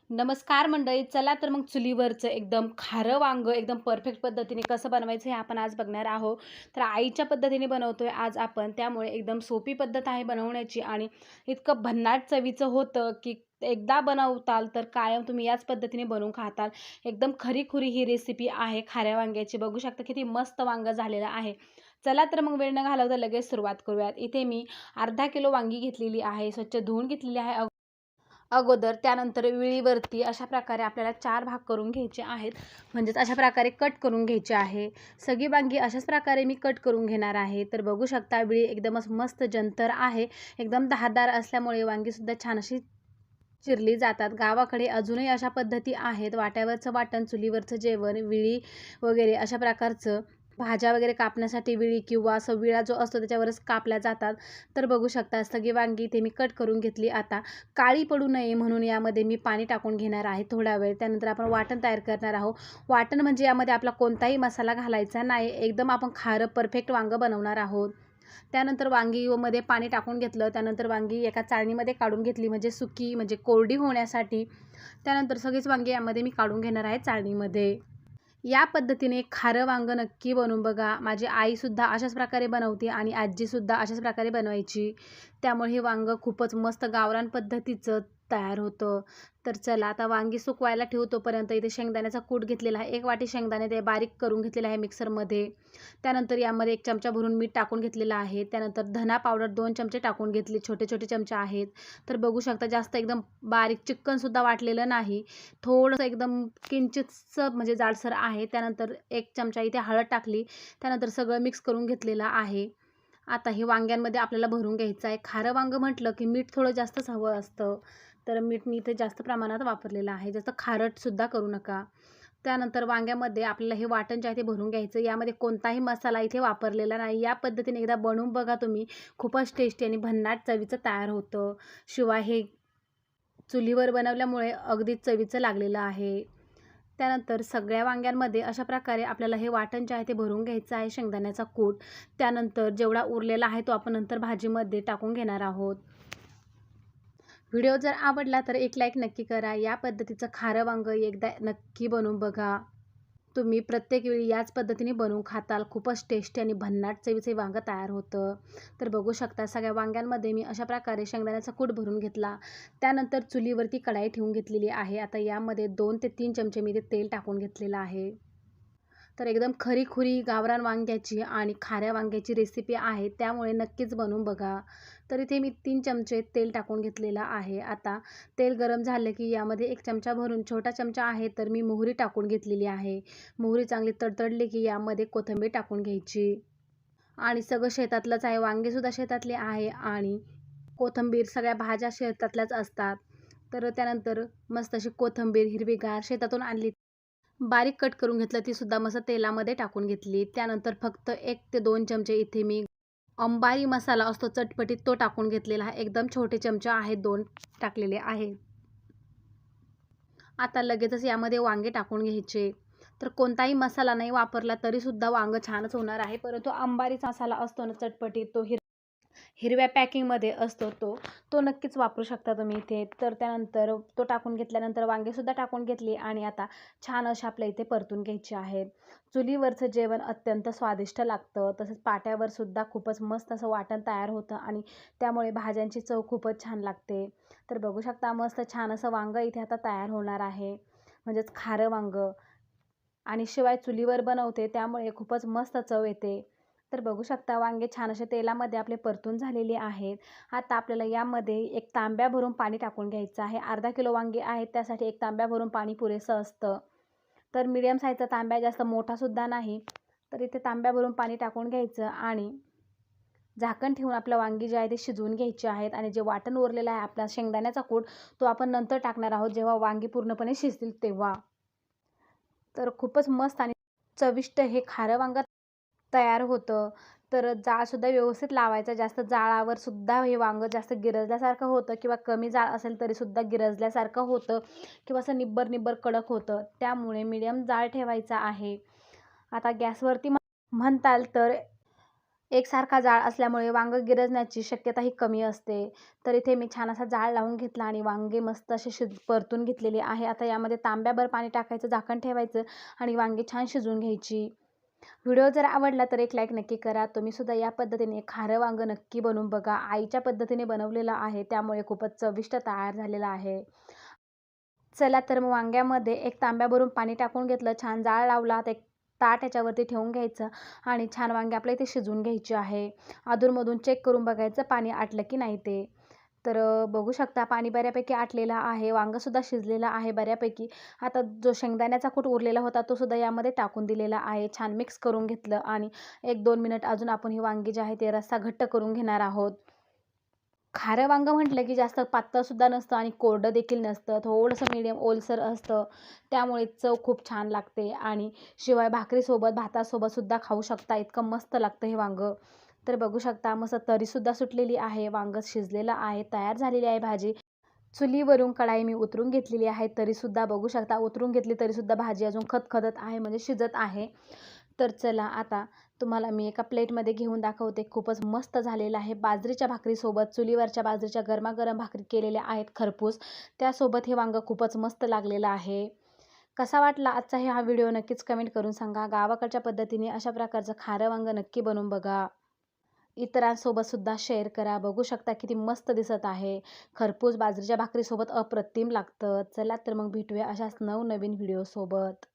नमस्कार मंडळी. चला तर मग चुलीवरचं एकदम खारं वांगं एकदम परफेक्ट पद्धतीने कसं बनवायचं हे आपण आज बघणार आहोत. तर आईच्या पद्धतीने बनवतोय आज आपण, त्यामुळे एकदम सोपी पद्धत आहे बनवण्याची आणि इतकं भन्नाट चवीचं होतं की एकदा बनवताल तर कायम तुम्ही याच पद्धतीने बनवून खाताल. एकदम खरीखुरी ही रेसिपी आहे खाऱ्या वांग्याची. बघू शकता किती मस्त वांगं झालेलं आहे. चला तर मग वेळ न घालवता लगेच सुरुवात करूयात. इथे मी अर्धा किलो वांगी घेतलेली आहे, स्वच्छ धुवून घेतलेली आहे अगोदर. त्यानंतर विळीवरती अशा प्रकारे आपल्याला 4 भाग करून घ्यायचे आहेत. म्हणजेच अशा प्रकारे कट करून घ्यायचे आहे. सगळी वांगी अशाच प्रकारे मी कट करून घेणार आहे. तर बघू शकता विळी एकदमच मस्त जंतर आहे. एकदम धारदार असल्यामुळे वांगीसुद्धा छान अशी चिरली जातात. गावाकडे अजूनही अशा पद्धती आहेत. वाट्यावरचं वाटण, चुलीवरचं जेवण, विळी वगैरे अशा प्रकारचं भाज्या वगैरे कापण्यासाठी विळी किंवा असं विळा जो असतो त्याच्यावरच कापल्या जातात. तर बघू शकता सगळी वांगी इथे मी कट करून घेतली. आता काळी पडू नये म्हणून यामध्ये मी पाणी टाकून घेणार आहे थोडा वेळ. त्यानंतर आपण वाटण तयार करणार आहोत. वाटण म्हणजे यामध्ये आपला कोणताही मसाला घालायचा नाही. एकदम आपण खारं परफेक्ट वांगं बनवणार आहोत. त्यानंतर वांगीमध्ये पाणी टाकून घेतलं. त्यानंतर वांगी एका चाळणीमध्ये काढून घेतली, म्हणजे सुकी म्हणजे कोरडी होण्यासाठी. त्यानंतर सगळीच वांगी यामध्ये मी काढून घेणार आहे चाळणीमध्ये. या पद्धतीने खारं वांगं नक्की बनवून बघा. माझी आईसुद्धा अशाच प्रकारे बनवते आणि आजीसुद्धा अशाच प्रकारे बनवायची. त्यामुळे हे वांगं खूपच मस्त गावरान पद्धतीचं तयार होतं. तर चला आता वांगी सुकवायला ठेवू. तोपर्यंत इथे शेंगदाण्याचा कूट घेतलेला आहे. 1 वाटी शेंगदाणे ते बारीक करून घेतलेले आहे मिक्सरमध्ये. त्यानंतर यामध्ये 1 चमचा भरून मीठ टाकून घेतलेलं आहे. त्यानंतर धना पावडर 2 चमचे टाकून घेतली. छोटे छोटे चमचे आहेत. तर बघू शकता जास्त एकदम बारीक चिक्कनसुद्धा वाटलेलं नाही. थोडंसं एकदम किंचितसं म्हणजे जाडसर आहे. त्यानंतर 1 चमचा इथे हळद टाकली. त्यानंतर सगळं मिक्स करून घेतलेलं आहे. आता हे वांग्यांमध्ये आपल्याला भरून घ्यायचं आहे. खारं वांगं म्हटलं की मीठ थोडं जास्तच हवं असतं. तर मीठ मी इथे जास्त प्रमाणात वापरलेलं आहे. जास्त खारटसुद्धा करू नका. त्यानंतर वांग्यामध्ये आपल्याला हे वाटण जे आहे ते भरून घ्यायचं. यामध्ये कोणताही मसाला इथे वापरलेला नाही. या पद्धतीने एकदा बनवून बघा तुम्ही. खूपच टेस्टी आणि भन्नाट चवीचं तयार होतं. शिवाय हे चुलीवर बनवल्यामुळे अगदीच चवीचं लागलेलं आहे. त्यानंतर सगळ्या वांग्यांमध्ये अशा प्रकारे आपल्याला हे वाटण जे आहे ते भरून घ्यायचं आहे, शेंगदाण्याचा कूट. त्यानंतर जेवढा उरलेला आहे तो आपण नंतर भाजीमध्ये टाकून घेणार आहोत. व्हिडिओ जर आवडला तर एक लाईक नक्की करा. या पद्धतीचं खारं वांगं एकदा नक्की बनवून बघा. तुम्ही प्रत्येक वेळी याच पद्धतीने बनवून खाताल. खूपच टेस्टी आणि भन्नाट चवीचे वांगं तयार होतं. तर बघू शकता सगळ्या वांग्यांमध्ये मी अशा प्रकारे शेंगदाण्याचा कूट भरून घेतला. त्यानंतर चुलीवरती कढाई ठेवून घेतलेली आहे. आता यामध्ये 2 ते 3 चमचे मी ते तेल टाकून घेतलेलं आहे. तर एकदम खरीखुरी गावरान वांग्याची आणि खाऱ्या वांग्याची रेसिपी आहे, त्यामुळे नक्कीच बनवून बघा. तर इथे मी 3 चमचे तेल टाकून घेतलेलं आहे. आता तेल गरम झालं की यामध्ये 1 चमचा भरून, छोटा चमचा आहे तर मी मोहरी टाकून घेतलेली आहे. मोहरी चांगली तडतडली की यामध्ये कोथिंबीर टाकून घ्यायची आणि सगळं शेतातलंच आहे. वांगीसुद्धा शेतातले आहे आणि कोथिंबीर सगळ्या भाज्या शेतातल्याच असतात. तर त्यानंतर मस्त अशी कोथिंबीर हिरवीगार शेतातून आणली, बारीक कट करून घेतलं, ती सुद्धा मस्त तेलामध्ये टाकून घेतली. त्यानंतर फक्त 1 ते 2 चमचे इथे मी अंबारी मसाला असतो चटपटीत तो टाकून घेतलेला आहे. एकदम छोटे चमचे आहेत, 2 टाकलेले आहेत. आता लगेचच यामध्ये वांगे टाकून घ्यायचे. तर कोणताही मसाला नाही वापरला तरीसुद्धा वांगं छानच होणार आहे. परंतु अंबारीचा मसाला असतो ना चटपटीत, तो हिरव्या पॅकिंगमध्ये असतो तो. तो नक्कीच वापरू शकता तुम्ही इथे. तर त्यानंतर तो टाकून घेतल्यानंतर वांगेसुद्धा टाकून घेतली आणि आता छान असे आपल्या इथे परतून घ्यायचे आहेत. चुलीवरचं जेवण अत्यंत स्वादिष्ट लागतं. तसंच पाट्यावरसुद्धा खूपच मस्त असं वाटण तयार होतं आणि त्यामुळे भाज्यांची चव खूपच छान लागते. तर बघू शकता मस्त छान असं वांगं इथे आता तयार होणार आहे. म्हणजेच खारं वांगं आणि शिवाय चुलीवर बनवते त्यामुळे खूपच मस्त चव येते. तर बघू शकता वांगे छान असे तेलामध्ये आपले परतून झालेले आहेत. आता आपल्याला यामध्ये 1 तांब्या भरून पाणी टाकून घ्यायचं आहे. अर्धा किलो वांगे आहेत त्यासाठी 1 तांब्या भरून पाणी पुरेसं असतं. तर मीडियम साईजचा तांब्या, जास्त मोठासुद्धा नाही. तर इथे तांब्या भरून पाणी टाकून घ्यायचं आणि झाकण ठेवून आपलं वांगी जे आहे ते शिजवून घ्यायची आहेत आणि जे वाटण उरलेलं आहे आपला शेंगदाण्याचा कूट, तो आपण नंतर टाकणार आहोत जेव्हा वांगी पूर्णपणे शिजतील तेव्हा. तर खूपच मस्त आणि चविष्ट हे खारं वांगं तयार होतं. तर जाळसुद्धा व्यवस्थित लावायचा. जास्त जाळावर सुद्धा हे वांगं जास्त गिरजल्यासारखं होतं किंवा कमी जाळ असेल तरीसुद्धा गिरजल्यासारखं होतं किंवा असं निब्बर कडक होतं. त्यामुळे मीडियम जाळ ठेवायचा आहे. आता गॅसवरती म्हणताल तर एकसारखा जाळ असल्यामुळे वांगं गिरजण्याची शक्यताही कमी असते. तर इथे मी छान असा जाळ लावून घेतला आणि वांगे मस्त असे परतून घेतलेले आहे. आता यामध्ये तांब्याभर पाणी टाकायचं, झाकण ठेवायचं आणि वांगी छान शिजवून घ्यायची. व्हिडिओ जर आवडला तर एक लाईक नक्की करा. तुम्ही सुद्धा या पद्धतीने खारं वांगं नक्की बनवून बघा. आईच्या पद्धतीने बनवलेलं आहे, त्यामुळे खूपच चविष्ट तयार झालेलं आहे. चला तर मग वांग्यामध्ये एक तांब्या भरून पाणी टाकून घेतलं, छान जाळ लावला, तर एक ताट ह्याच्यावरती ठेवून घ्यायचं आणि छान वांगे आपल्या इथे शिजवून घ्यायची आहे. अधूनमधून चेक करून बघायचं पाणी आटलं की नाही ते. तर बघू शकता पाणी बऱ्यापैकी आटलेलं आहे. वांगंसुद्धा शिजलेलं आहे बऱ्यापैकी. आता जो शेंगदाण्याचा कूट उरलेला होता तो सुद्धा यामध्ये टाकून दिलेला आहे. छान मिक्स करून घेतलं आणि 1-2 मिनिट अजून आपण ही वांगी जी आहे ते रस्सा घट्ट करून घेणार आहोत. खारं वांगं म्हटलं की जास्त पातळसुद्धा नसतं आणि कोरडं देखील नसतं. थोडंसं मीडियम ओलसर असतं. त्यामुळे चव खूप छान लागते आणि शिवाय भाकरीसोबत, भातासोबतसुद्धा खाऊ शकता. इतकं मस्त लागतं हे वांगं. तर बघू शकता मस्त तरीसुद्धा सुटलेली आहे. वांगं शिजलेलं आहे. तयार झालेली आहे भाजी. चुलीवरून कढाई मी उतरून घेतलेली आहे. तरीसुद्धा बघू शकता उतरून घेतली तरीसुद्धा भाजी अजून खदखदत आहे म्हणजे शिजत आहे. तर चला आता तुम्हाला मी एका प्लेटमध्ये घेऊन दाखवते. खूपच मस्त झालेलं आहे. बाजरीच्या भाकरीसोबत चुलीवरच्या बाजरीच्या गरमागरम भाकरी केलेल्या आहेत खरपूस. त्यासोबत हे वांगं खूपच मस्त लागलेलं आहे. कसा वाटला आजचा हा व्हिडिओ नक्कीच कमेंट करून सांगा. गावाकडच्या पद्धतीने अशा प्रकारचं खारं वांगं नक्की बनवून बघा. इतरांसोबत सुद्धा शेअर करा. बघू शकता किती मस्त दिसत आहे. खरपूस बाजरीच्या भाकरीसोबत अप्रतिम लागतं. चला तर मग भेटूया अशाच नवनवीन व्हिडिओसोबत.